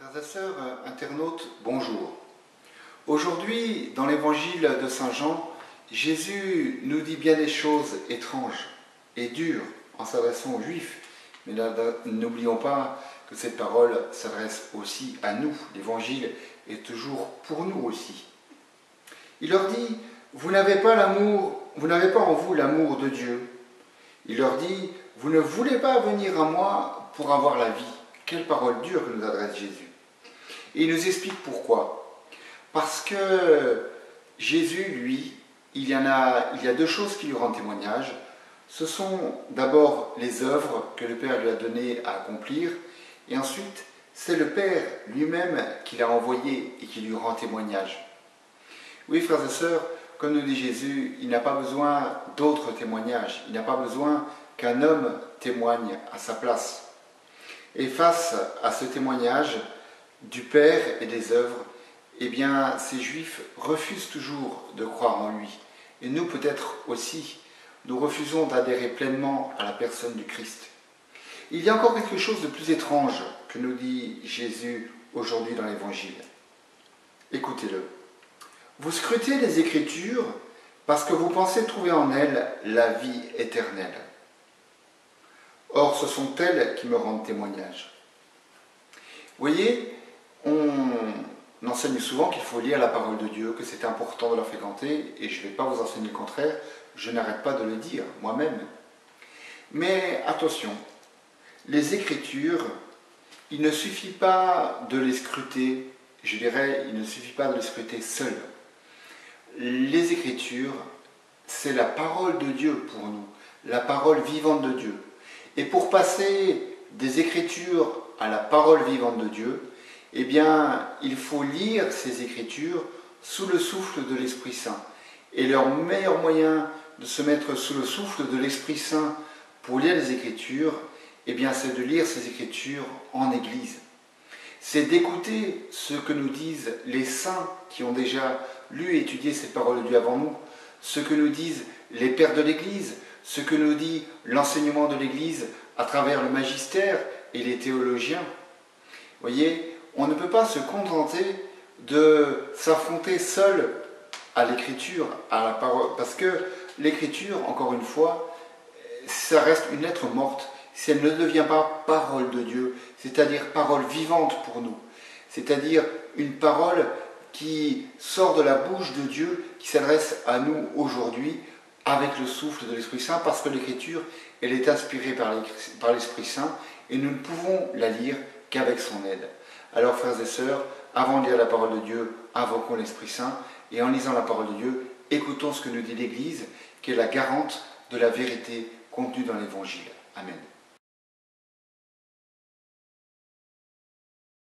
Frères et sœurs, internautes, bonjour. Aujourd'hui, dans l'évangile de Saint Jean, Jésus nous dit bien des choses étranges et dures en s'adressant aux Juifs. Mais n'oublions pas que cette parole s'adresse aussi à nous. L'évangile est toujours pour nous aussi. Il leur dit, vous n'avez pas en vous l'amour de Dieu. Il leur dit, vous ne voulez pas venir à moi pour avoir la vie. Quelle parole dure que nous adresse Jésus. Et il nous explique pourquoi. Parce que Jésus, lui, il y a deux choses qui lui rendent témoignage. Ce sont d'abord les œuvres que le Père lui a données à accomplir, et ensuite, c'est le Père lui-même qui l'a envoyé et qui lui rend témoignage. Oui, frères et sœurs, comme nous dit Jésus, il n'a pas besoin d'autres témoignages. Il n'a pas besoin qu'un homme témoigne à sa place. Et face à ce témoignage du Père et des œuvres, eh bien, ces Juifs refusent toujours de croire en lui. Et nous, peut-être aussi, nous refusons d'adhérer pleinement à la personne du Christ. Il y a encore quelque chose de plus étrange que nous dit Jésus aujourd'hui dans l'Évangile. Écoutez-le. Vous scrutez les Écritures parce que vous pensez trouver en elles la vie éternelle. Or, ce sont elles qui me rendent témoignage. Vous voyez, on enseigne souvent qu'il faut lire la parole de Dieu, que c'est important de la fréquenter, et je ne vais pas vous enseigner le contraire, je n'arrête pas de le dire moi-même. Mais attention, les Écritures, il ne suffit pas de les scruter, je dirais, il ne suffit pas de les scruter seuls. Les Écritures, c'est la parole de Dieu pour nous, la parole vivante de Dieu. Et pour passer des Écritures à la parole vivante de Dieu, eh bien, il faut lire ces Écritures sous le souffle de l'Esprit Saint. Et leur meilleur moyen de se mettre sous le souffle de l'Esprit Saint pour lire les Écritures, eh bien, c'est de lire ces Écritures en Église. C'est d'écouter ce que nous disent les saints qui ont déjà lu et étudié ces paroles de Dieu avant nous, ce que nous disent les pères de l'Église, ce que nous dit l'enseignement de l'Église à travers le magistère et les théologiens. Vous voyez, on ne peut pas se contenter de s'affronter seul à l'Écriture, à la parole, parce que l'Écriture, encore une fois, ça reste une lettre morte si elle ne devient pas parole de Dieu, c'est-à-dire parole vivante pour nous, c'est-à-dire une parole qui sort de la bouche de Dieu, qui s'adresse à nous aujourd'hui avec le souffle de l'Esprit Saint, parce que l'Écriture, elle est inspirée par l'Esprit Saint, et nous ne pouvons la lire qu'avec son aide. Alors, frères et sœurs, avant de lire la parole de Dieu, invoquons l'Esprit Saint, et en lisant la parole de Dieu, écoutons ce que nous dit l'Église, qui est la garante de la vérité contenue dans l'Évangile. Amen.